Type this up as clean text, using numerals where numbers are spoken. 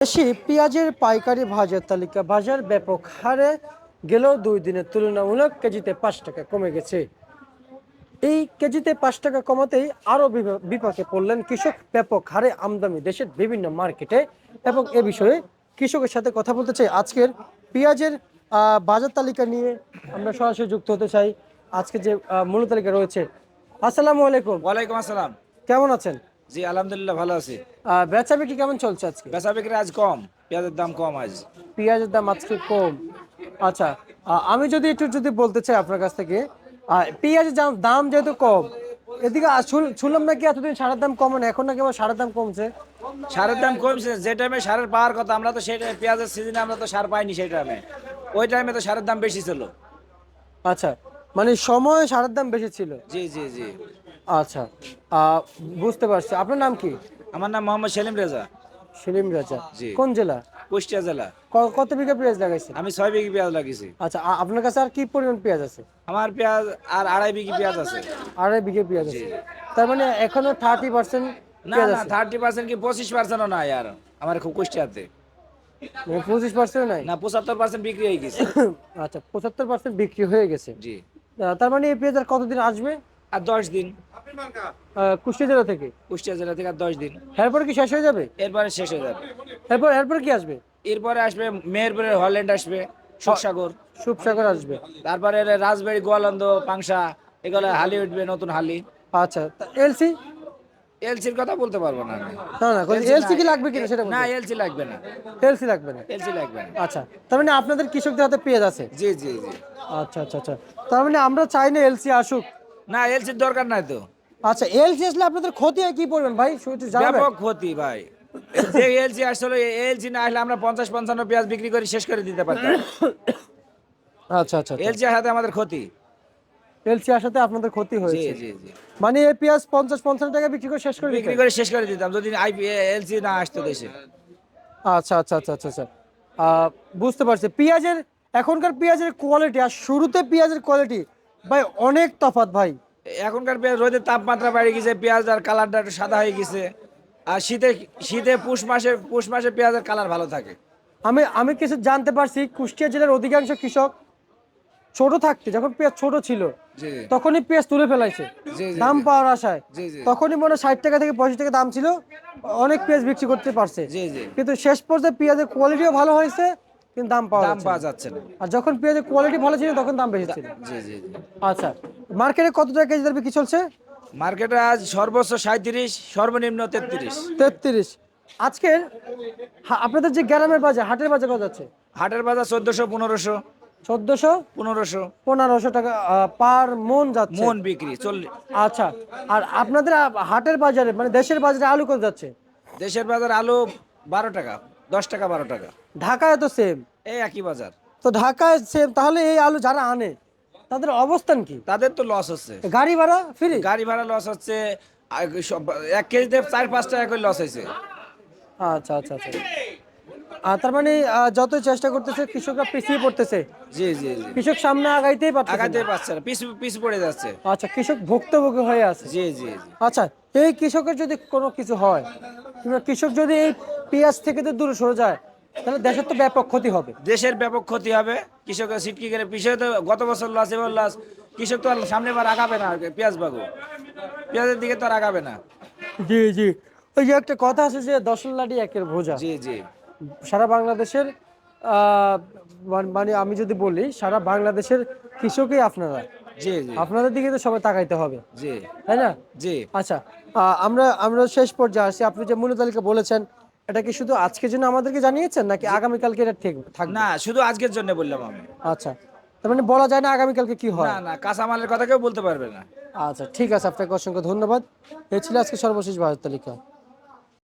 দেশে পেঁয়াজের পাইকারি বাজার তালিকা বাজার ব্যাপক হারে গেলেও 2 দিনের তুলনামূলক কেজিতে 5 টাকা কমে গেছে। এই কেজিতে 5 টাকা কমাতেই আরো বিপাকে পড়লেন কৃষক। ব্যাপক হারে আমদানি দেশের বিভিন্ন মার্কেটে, এবং এ বিষয়ে কৃষকের সাথে কথা বলতে চাই। আজকের পেঁয়াজের বাজার তালিকা নিয়ে আমরা সরাসরি যুক্ত হতে চাই। আজকে যে মূল্য তালিকা রয়েছে। আসসালামু আলাইকুম। ওয়ালাইকুম আসসালাম। কেমন আছেন? জি আলহামদুলিল্লাহ ভালো আছি। বেচা বিক্রি কেমন চলছে আজকে? বেচা বিক্রি আজ কম, পেঁয়াজের দাম কম আজ। পেঁয়াজের দাম আজকে কম। আচ্ছা, আমি যদি একটু বলতে চাই আপনার কাছ থেকে, পেঁয়াজের দাম যেহেতু কম, এদিকে শুনলাম নাকি এতদিন সারের দাম কমে না, এখন নাকি আবার সারের দাম কমছে। সারের দাম কমছে, যে টাইমে সারের পাওয়ার কথা আমরা তো সেই টাইমে পেঁয়াজের সিজনে আমরা তো সার পাইনি সেই টাইমে। ওই টাইমে তো সারের দাম বেশি ছিল। আচ্ছা, মানে সময় সারের দাম বেশি ছিল। জি জি জি। আচ্ছা, বুঝতে পারছি। আপনার নাম কি? আমার নাম মোহাম্মদ সেলিম রেজা। সেলিম রাজা। জি। কোন জেলা? কুষ্টিয়া জেলা। কত বিঘা পেঁয়াজ লাগাইছেন? আমি 6 বিঘি পেঁয়াজ লাগিয়েছি। আচ্ছা, আপনার কাছে আর কি পরিমাণ পেঁয়াজ আছে? আমার পেঁয়াজ আর 2.5 বিঘি পেঁয়াজ আছে। 2.5 বিঘা পেঁয়াজ আছে। তার মানে এখনো 30% না পেঁয়াজ না, আছে। 30% কি 25%ও নাই আর আমার খুব কুষ্টিয়াতে। মানে 25% নাই? না, 75% বিক্রি হয়ে গেছে। আচ্ছা, 75% বিক্রি হয়ে গেছে। জি। তার মানে এই পেঁয়াজ আর কতদিন আসবে? আর 10 দিন। কুষ্টিয়া জেলা থেকে? কুষ্টিয়া জেলা থেকে আর 10 দিন। এরপরে কি শেষ হয়ে যাবে? এরপরে শেষ হয়ে যাবে। এরপর কি আসবে? এরপরে আসবে মেহেরপুরের হল্যান্ড আসবে, সুখসাগর। সুপসাগর আসবে। তারপরে রাজবাড়ি, গোয়ালন্দ, পাংশা, এগুলো হালি উঠবে, নতুন হালি। আচ্ছা, এলসি? এলসির কথা বলতে পারবো না আমি। না না, এলসি এলসি কি লাগবে কিনা সেটা না, বলতে। এলসি লাগবে না। এলসি লাগবে না? এলসি লাগবে না। আচ্ছা, তার মানে আপনাদের কৃষকদের হাতে পেঁয়াজ আছে। জি জি জি। আচ্ছা আচ্ছা আচ্ছা, তার মানে আমরা চাই না এলসি আসুক। না, এলসির দরকার নাই তো। আচ্ছা, এলসি আসলে আপনাদের ক্ষতি হয় কি পড়বেন ভাই, একটু জানাবেন? ব্যাপক ক্ষতি ভাই। যে এলসি আসলে, এলসি না আসলে আমরা 50-55 পেঁয়াজ বিক্রি করে শেষ করে দিতে পারতাম। আচ্ছা আচ্ছা আচ্ছা, এলসি হাতে আমাদের ক্ষতি। এলসি আসাতে আপনাদের ক্ষতি জি হয়েছে। জি জি। মানে এই পেঁয়াজ 50-55 টাকা বিক্রি করে শেষ করে বিক্রি দিতেন? করে শেষ করে দিতাম যদি এলসি না আসতো দেশে। আচ্ছা আচ্ছা আচ্ছা আচ্ছা আচ্ছা, বুঝতে পারছি। পেঁয়াজের এখনকার পেঁয়াজের কোয়ালিটি আর শুরুতে পেঁয়াজের কোয়ালিটি ভাই অনেক তফাৎ ভাই। এখনকার পেঁয়াজ রোদের তাপমাত্রা বেড়ে গেছে, পেঁয়াজ আর কালারটা একটু সাদা হয়ে গেছে। আর শীতে শীতে পুষ মাসে পেঁয়াজের কালার ভালো থাকে। আমি আমি কিছু জানতে পারছি, কুষ্টিয়া জেলার অধিকাংশ কৃষক ছোট থাকতে, যখন পেঁয়াজ ছোট ছিল জি তখনই পেঁয়াজ তুলে ফেলাইছে জি জি দাম জি পাওয়ার আশায়। জি জি তখনই মনে হয় 60 টাকা থেকে 65 টাকা দাম ছিল, অনেক পেঁয়াজ বিক্রি করতে পারছে। জি জি। কিন্তু শেষ পর্যায়ে পেঁয়াজের কোয়ালিটিও ভালো হয়েছে, কিন্তু দাম পাওয়া দাম যাচ্ছে না। পাওয়া যাচ্ছে না। আর যখন পেঁয়াজের কোয়ালিটি ভালো ছিল তখন দাম বেশি ছিল। জি জি জি। আচ্ছা, মার্কেটে কত টাকা কেজি দর বিক্রি চলছে? মার্কেটে আজ সর্বোচ্চ 37, সর্বনিম্ন 33। 33। আজকের আপনাদের যে গ্রামের বাজার, হাটের বাজার কত যাচ্ছে? হাটের বাজার 1400, 1500। 1400, 1500 1500 টাকা পার মন যাচ্ছে। মন বিক্রি 40। আচ্ছা, আর আপনাদের হাটের বাজারে মানে দেশের বাজারে আলু কত যাচ্ছে? দেশের বাজার আলু 12 টাকা, 10 টাকা, 12 টাকা। ঢাকায় তো সেম। এই একই বাজার। তো ঢাকায় সেম, তাহলে এই আলু যারা আনে তাদের অবস্থান কি? তাদের তো লস হচ্ছে। গাড়ি ভাড়া ফ্রি? গাড়ি ভাড়া লস হচ্ছে। এক কেজিতে 4-5 টাকা করে লস হয়েছে। আচ্ছা আচ্ছা আচ্ছা, তার মানে যতই চেষ্টা করতেছে কৃষকরা পিছিয়ে পড়তেছে। জি জি জি। কৃষক সামনে আগাইতেই পারতেছে আগাতে না। পারছে না, পিছু পিছু পড়ে যাচ্ছে। আচ্ছা, কৃষক ভুক্তভোগী হয়ে আছে। জি জি জি। আচ্ছা, এই কৃষকের যদি কোনো কিছু হয়, কিংবা কৃষক যদি এই পেঁয়াজ থেকে তো দূরে সরে যায়, তাহলে দেশের তো ব্যাপক ক্ষতি হবে। দেশের ব্যাপক ক্ষতি হবে। কৃষকের সিটকি গেলে কৃষক তো গত বছর লস, এবার লস। কৃষক তো আর সামনে বার আগাবে না, পেঁয়াজ বাগু পেঁয়াজের দিকে তো আর আগাবে না। জি জি, ওই যে একটা কথা আছে যে দশের লাঠি একের বোঝা। জি জি সারা বাংলাদেশের মানে আমি যদি বলি, সারা বাংলাদেশের কৃষকই আপনারা, জি জি আপনাদের দিকে তো সবাই তাকাইতে হবে, জি তাই না? জি। আচ্ছা, আমরা আমরা শেষ পর্যায়ে আসি। আপনি যে মূল্য তালিকা বলেছেন, এটা কি শুধু আজকের জন্য আমাদেরকে জানিয়েছেন, নাকি আগামীকালকে এটা ঠিক থাকবে? না, শুধু আজকের জন্য বললাম আমি। আচ্ছা, তার মানে বলা যায় না আগামীকালকে কি হয়? না না, কাঁচামালের কথা কেউ বলতে পারবে না। আচ্ছা, ঠিক আছে, আপনাকে অসংখ্য ধন্যবাদ। এই ছিল আজকে সর্বশেষ বাজার তালিকা।